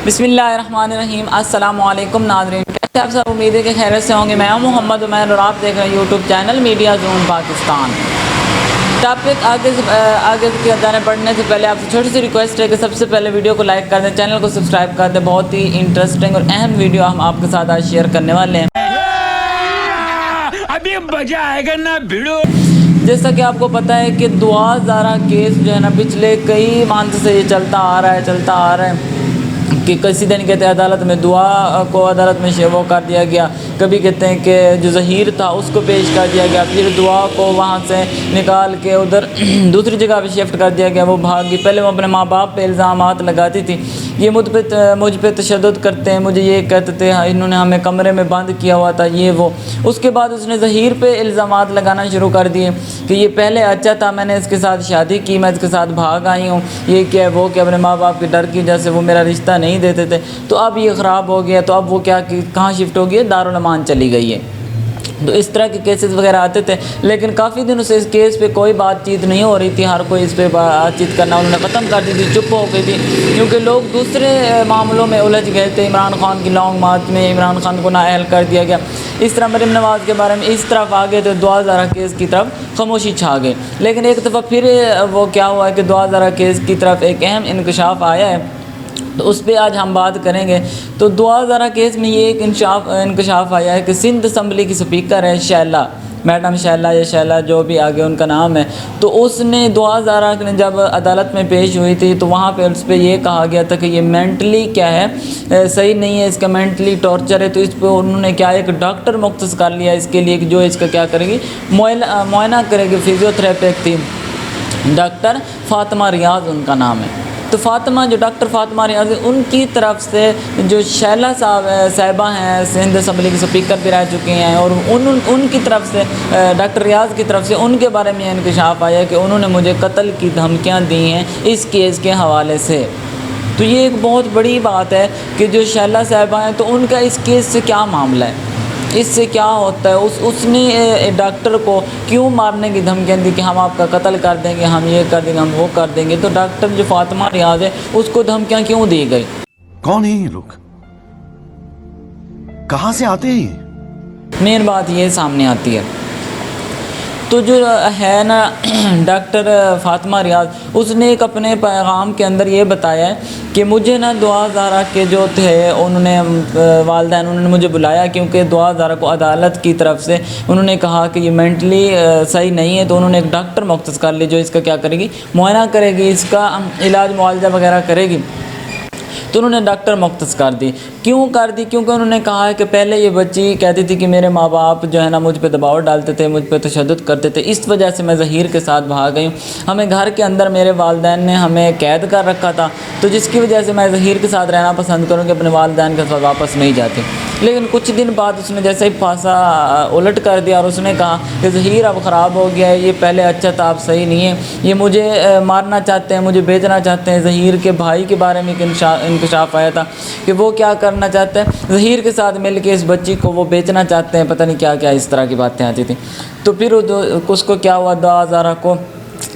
بسم اللہ الرحمن الرحیم۔ السلام علیکم ناظرین، کیسے آپ سب؟ امید ہے کہ خیریت سے ہوں گے۔ میں ہوں محمد عمیر اور آپ دیکھ رہے ہیں YouTube channel media zone Pakistan. Topic آگے کی جانے پڑھنے سے پہلے آپ سے چھوٹی سی ریکویسٹ ہے کہ سب سے پہلے ویڈیو کو لائک کر دیں، چینل کو سبسکرائب کر دیں۔ بہت ہی انٹرسٹنگ اور اہم ویڈیو ہم آپ کے ساتھ آج شیئر کرنے والے ہیں۔ ابھی مزہ آئے گا نا بھیڑو۔ جیسا کہ آپ کو پتہ ہے کہ دعا زارہ کیس جو ہے نا پچھلے کئی مانت سے یہ چلتا آ رہا ہے کہ کسی دن کہتے ہیں عدالت میں دعا کو عدالت میں وہ کر دیا گیا، کبھی کہتے ہیں کہ جو ظہیر تھا اس کو پیش کر دیا گیا، پھر دعا کو وہاں سے نکال کے ادھر دوسری جگہ پہ شفٹ کر دیا گیا، وہ بھاگ گئی۔ پہلے وہ اپنے ماں باپ پہ الزامات لگاتی تھی، یہ مجھ پہ تشدد کرتے ہیں، مجھے یہ کہتے تھے، انہوں نے ہمیں کمرے میں بند کیا ہوا تھا، یہ وہ۔ اس کے بعد اس نے ظہیر پہ الزامات لگانا شروع کر دیے کہ یہ پہلے اچھا تھا، میں نے اس کے ساتھ شادی کی، میں اس کے ساتھ بھاگ آئی ہوں، یہ کیا وہ کہ اپنے ماں باپ کے ڈر کی وجہ سے وہ میرا رشتہ نہیں دیتے تھے، تو اب یہ خراب ہو گیا، تو اب وہ کہاں شفٹ ہو گئی؟ دارالامان چلی گئی ہے۔ تو اس طرح کے کیسز وغیرہ آتے تھے، لیکن کافی دنوں سے اس کیس پہ کوئی بات چیت نہیں ہو رہی تھی، ہر کوئی اس پہ بات چیت کرنا انہوں نے ختم کر دی تھی، چپ ہو گئی تھی، کیونکہ لوگ دوسرے معاملوں میں الجھ گئے تھے۔ عمران خان کی لانگ مارچ میں عمران خان کو نااہل کر دیا گیا، اس طرح مریم نواز کے بارے میں اس طرف آ گئے تو دعا زارہ کیس کی طرف خاموشی چھا گئی۔ لیکن ایک دفعہ پھر وہ کیا ہوا ہے کہ دعا زارہ کیس کی طرف ایک اہم انکشاف آیا ہے، تو اس پہ آج ہم بات کریں گے۔ تو دعا زارہ کیس میں یہ ایک انکشاف آیا ہے کہ سندھ اسمبلی کی سپیکر ہے شیلا، میڈم شیلا یا شیلا جو بھی آگے ان کا نام ہے، تو اس نے دعا زارہ نے جب عدالت میں پیش ہوئی تھی تو وہاں پہ اس پہ یہ کہا گیا تھا کہ یہ مینٹلی کیا ہے، صحیح نہیں ہے، اس کا مینٹلی ٹارچر ہے، تو اس پہ انہوں نے کیا ایک ڈاکٹر مختص کر لیا اس کے لیے کہ جو اس کا کیا کرے گی، معائنہ کرے گی۔ فزیوتھراپسٹ تھی ڈاکٹر فاطمہ ریاض ان کا نام ہے۔ تو جو ڈاکٹر فاطمہ ریاض ان کی طرف سے جو شیلا صاحبہ ہیں، سندھ اسمبلی کی سپیکر بھی رہ چکی ہیں، اور ان کی طرف سے ڈاکٹر ریاض کی طرف سے ان کے بارے میں انکشاف آیا کہ انہوں نے مجھے قتل کی دھمکیاں دی ہیں اس کیس کے حوالے سے۔ تو یہ ایک بہت بڑی بات ہے کہ جو شیلا صاحبہ ہیں تو ان کا اس کیس سے کیا معاملہ ہے، اس سے کیا ہوتا ہے، اس نے ڈاکٹر کو کیوں مارنے کی دھمکیاں دی کہ ہم آپ کا قتل کر دیں گے، ہم یہ کر دیں گے، ہم وہ کر دیں گے۔ تو ڈاکٹر جو فاطمہ ریاض ہے اس کو دھمکیاں کیوں دی گئی؟ کون ہیں یہ لوگ؟ کہاں سے آتے ہیں یہ؟ مین بات یہ سامنے آتی ہے۔ تو جو ہے نا ڈاکٹر فاطمہ ریاض، اس نے ایک اپنے پیغام کے اندر یہ بتایا ہے کہ مجھے نا دعا زارہ کے جو تھے انہوں نے والدین انہوں نے مجھے بلایا، کیونکہ دعا زارہ کو عدالت کی طرف سے انہوں نے کہا کہ یہ مینٹلی صحیح نہیں ہے، تو انہوں نے ایک ڈاکٹر مختص کر لی جو اس کا کیا کرے گی، معائنہ کرے گی، اس کا علاج معالجہ وغیرہ کرے گی۔ تو انہوں نے ڈاکٹر مختص کر دی۔ کیوں کر دی؟ کیونکہ انہوں نے کہا ہے کہ پہلے یہ بچی کہتی تھی کہ میرے ماں باپ جو ہے نا مجھ پہ دباؤ ڈالتے تھے، مجھ پہ تشدد کرتے تھے، اس وجہ سے میں ظہیر کے ساتھ بھاگ گئی ہوں، ہمیں گھر کے اندر میرے والدین نے ہمیں قید کر رکھا تھا، تو جس کی وجہ سے میں ظہیر کے ساتھ رہنا پسند کروں کہ اپنے والدین کے ساتھ واپس نہیں جاتی۔ لیکن کچھ دن بعد اس نے جیسے ہی پاسا الٹ کر دیا اور اس نے کہا کہ ظہیر اب خراب ہو گیا ہے، یہ پہلے اچھا تھا، اب صحیح نہیں ہے، یہ مجھے مارنا چاہتے ہیں، مجھے بیچنا چاہتے ہیں۔ ظہیر کے بھائی کے بارے میں انکشاف آیا تھا کہ وہ کیا کرنا چاہتے ہیں، ظہیر کے ساتھ مل کے اس بچی کو وہ بیچنا چاہتے ہیں، پتہ نہیں کیا کیا اس طرح کی باتیں آتی تھیں۔ تو پھر اس کو کیا ہوا، دعا زارہ کو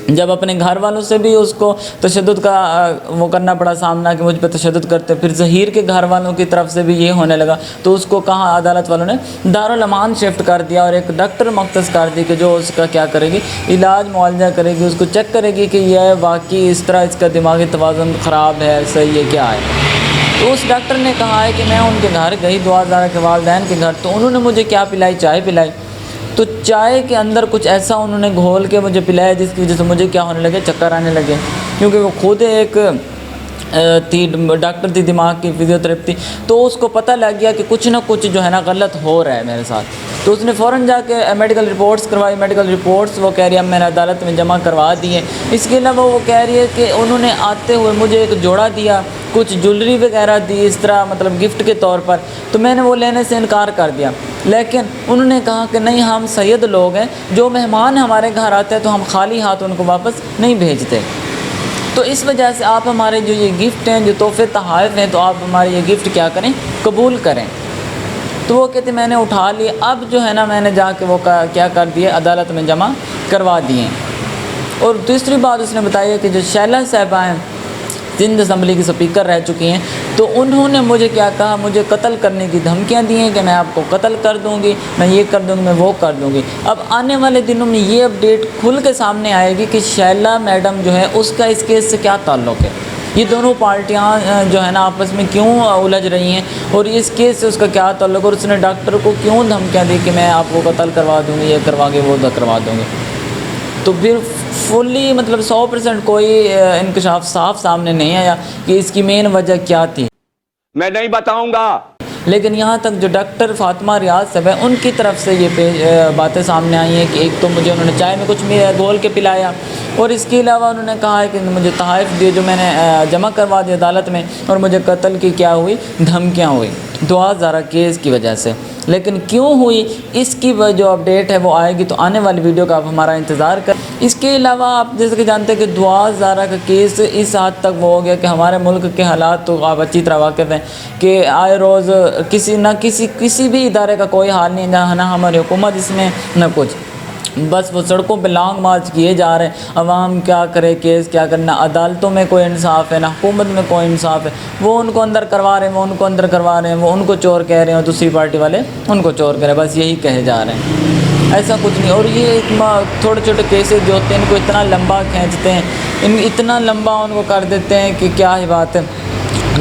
جب اپنے گھر والوں سے بھی اس کو تشدد کا وہ کرنا پڑا سامنا کہ مجھ پہ تشدد کرتے، پھر ظہیر کے گھر والوں کی طرف سے بھی یہ ہونے لگا، تو اس کو کہاں عدالت والوں نے دارالامان شفٹ کر دیا اور ایک ڈاکٹر مختص کر دی کہ جو اس کا کیا کرے گی، علاج معالجہ کرے گی، اس کو چیک کرے گی کہ یہ واقعی اس طرح اس کا دماغی توازن خراب ہے، صحیح ہے، کیا ہے۔ تو اس ڈاکٹر نے کہا ہے کہ میں ان کے گھر گئی، دعا زارہ کے والدین کے گھر، تو انہوں نے مجھے کیا پلائی، چائے پلائی، تو چائے کے اندر کچھ ایسا انہوں نے گھول کے مجھے پلایا جس کی وجہ سے مجھے کیا ہونے لگے، چکر آنے لگے، کیونکہ وہ خود ایک ڈاکٹر تھی، دماغ کی فزیوتھراپسٹ تھی، تو اس کو پتہ لگ گیا کہ کچھ نہ کچھ جو ہے نا غلط ہو رہا ہے میرے ساتھ۔ تو اس نے فوراً جا کے میڈیکل رپورٹس کروائی، میڈیکل رپورٹس وہ کہہ رہی ہے اب میں نے عدالت میں جمع کروا دی ہے۔ اس کے علاوہ وہ کہہ رہی ہے کہ انہوں نے آتے ہوئے مجھے ایک جوڑا دیا، کچھ جولری وغیرہ دی اس طرح مطلب گفٹ کے طور پر، تو میں نے وہ لینے سے انکار کر دیا، لیکن انہوں نے کہا کہ نہیں، ہم سید لوگ ہیں، جو مہمان ہمارے گھر آتے ہیں تو ہم خالی ہاتھ ان کو واپس نہیں بھیجتے، تو اس وجہ سے آپ ہمارے جو یہ گفٹ ہیں، جو تحفے تحائف ہیں، تو آپ ہمارے یہ گفٹ کیا کریں، قبول کریں۔ تو وہ کہتے میں نے اٹھا لی، اب جو ہے نا میں نے جا کے وہ کیا کر دیے، عدالت میں جمع کروا دیے۔ اور دوسری بات اس نے بتائی ہے کہ جو شیلا صاحبہ ہیں سندھ اسمبلی کی سپیکر رہ چکی ہیں، تو انہوں نے مجھے کیا کہا، مجھے قتل کرنے کی دھمکیاں دی ہیں کہ میں آپ کو قتل کر دوں گی، میں یہ کر دوں گی، میں وہ کر دوں گی۔ اب آنے والے دنوں میں یہ اپڈیٹ کھل کے سامنے آئے گی کہ شیلا میڈم جو ہے اس کا اس کیس سے کیا تعلق ہے، یہ دونوں پارٹیاں جو ہے نا آپس میں کیوں الجھ رہی ہیں، اور اس کیس سے اس کا کیا تعلق، اور اس نے ڈاکٹر کو کیوں دھمکیاں دی کہ میں آپ کو قتل کروا دوں گی، یہ کروا کے وہ کروا دوں گی۔ تو پھر فلی مطلب 100% کوئی انکشاف صاف سامنے نہیں آیا کہ اس کی مین وجہ کیا تھی۔ میں نہیں بتاؤں گا۔ لیکن یہاں تک جو ڈاکٹر فاطمہ ریاض صاحب ہیں ان کی طرف سے یہ باتیں سامنے آئی ہیں کہ ایک تو مجھے انہوں نے چائے میں کچھ گھول کے پلایا، اور اس کے علاوہ انہوں نے کہا ہے کہ مجھے تحائف دیے جو میں نے جمع کروا دی عدالت میں، اور مجھے قتل کی کیا ہوئی، دھمکیاں ہوئی دعا زارا کیس کی وجہ سے۔ لیکن کیوں ہوئی اس کی جو اپڈیٹ ہے وہ آئے گی، تو آنے والی ویڈیو کا آپ ہمارا انتظار کریں۔ اس کے علاوہ آپ جیسے کہ جانتے ہیں کہ دعا زارا کا کیس اس حد تک وہ ہو گیا کہ ہمارے ملک کے حالات تو آپ اچھی طرح واقف ہیں کہ آئے روز کسی بھی ادارے کا کوئی حال نہیں ہے جہاں نہ ہماری حکومت اس میں نہ کچھ، بس وہ سڑکوں پہ لانگ مارچ کیے جا رہے ہیں۔ عوام کیا کرے، کیس کیا کرنا، عدالتوں میں کوئی انصاف ہے نہ حکومت میں کوئی انصاف ہے، وہ ان کو اندر کروا رہے ہیں، وہ ان کو اندر کروا رہے ہیں، وہ ان کو چور کہہ رہے ہیں اور دوسری پارٹی والے ان کو چور کہہ رہے ہیں، بس یہی کہے جا رہے ہیں، ایسا کچھ نہیں۔ اور یہ چھوٹے چھوٹے کیسز جو ہوتے ہیں ان کو اتنا لمبا کھینچتے ہیں، اتنا لمبا ان کو کر دیتے ہیں کہ کیا ہی بات ہے۔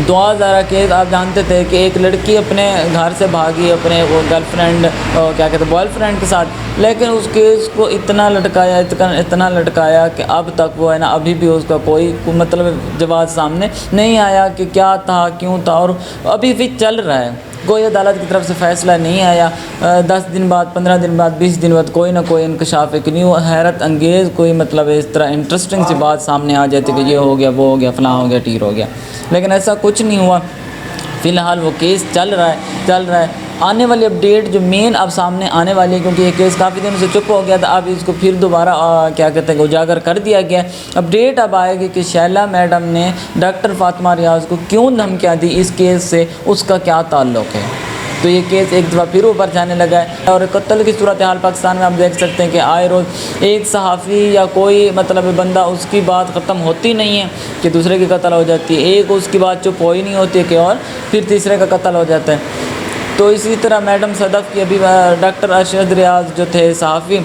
دعا زارا کیس آپ جانتے تھے کہ ایک لڑکی اپنے گھر سے بھاگی اپنے وہ گرل فرینڈ کیا کہتے ہیں بوائے فرینڈ کے ساتھ، لیکن اس کیس کو اتنا لٹکایا کہ اب تک وہ ہے نا ابھی بھی اس کا کوئی مطلب جواز سامنے نہیں آیا کہ کیا تھا، کیوں تھا، اور ابھی بھی چل رہا ہے، کوئی عدالت کی طرف سے فیصلہ نہیں آیا۔ 10 دن بعد، 15 دن بعد، 20 دن بعد کوئی نہ کوئی انکشاف، ایک نیو حیرت انگیز کوئی مطلب اس طرح انٹرسٹنگ سی بات سامنے آ جاتی کہ یہ ہو گیا، وہ ہو گیا، فلاں ہو گیا، ٹیر ہو گیا، لیکن ایسا کچھ نہیں ہوا۔ فی الحال وہ کیس چل رہا ہے۔ آنے والی اپڈیٹ جو مین اب سامنے آنے والی ہے، کیونکہ یہ کیس کافی دنوں سے چپ ہو گیا تھا، اب اس کو پھر دوبارہ کیا کہتے ہیں اجاگر کر دیا گیا ہے۔ اپڈیٹ اب آئے گی کہ شیلا میڈم نے ڈاکٹر فاطمہ ریاض کو کیوں دھمکیاں دی، اس کیس سے اس کا کیا تعلق ہے۔ تو یہ کیس ایک دفعہ پھر اوپر جانے لگا ہے، اور قتل کی صورتحال پاکستان میں آپ دیکھ سکتے ہیں کہ آئے روز ایک صحافی یا کوئی مطلب بندہ اس کی بات ختم ہوتی نہیں ہے کہ دوسرے کی قتل ہو جاتی ہے، ایک اس کی بات چپ ہوئی نہیں ہوتی ہے کہ اور پھر تیسرے کا قتل ہو جاتا ہے۔ تو اسی طرح میڈم صدف کی ابھی ڈاکٹر ارشد ریاض جو تھے صحافی،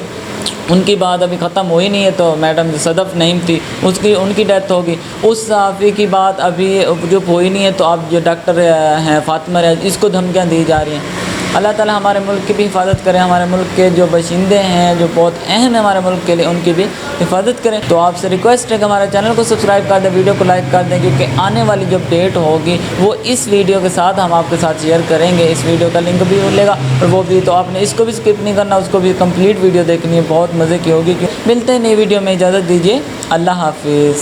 ان کی بات ابھی ختم ہوئی نہیں ہے، تو میڈم صدف نعیم تھی ان کی ڈیتھ ہوگی، اس صحافی کی بات ابھی جو ہوئی نہیں ہے، تو اب جو ڈاکٹر ہیں فاطمہ ریاض اس کو دھمکیاں دی جا رہی ہیں۔ اللہ تعالی ہمارے ملک کی بھی حفاظت کرے، ہمارے ملک کے جو باشندے ہیں جو بہت اہم ہیں ہمارے ملک کے لیے، ان کی بھی حفاظت کریں۔ تو آپ سے ریکویسٹ ہے کہ ہمارے چینل کو سبسکرائب کر دیں، ویڈیو کو لائک کر دیں، کیونکہ آنے والی جو اپڈیٹ ہوگی وہ اس ویڈیو کے ساتھ ہم آپ کے ساتھ شیئر کریں گے۔ اس ویڈیو کا لنک بھی ملے گا، اور وہ بھی تو آپ نے اس کو بھی اسکپ نہیں کرنا، اس کو بھی کمپلیٹ ویڈیو دیکھنی ہے، بہت مزے کی ہوگی۔ ملتے ہیں نئی ویڈیو میں، اجازت دیجیے، اللہ حافظ۔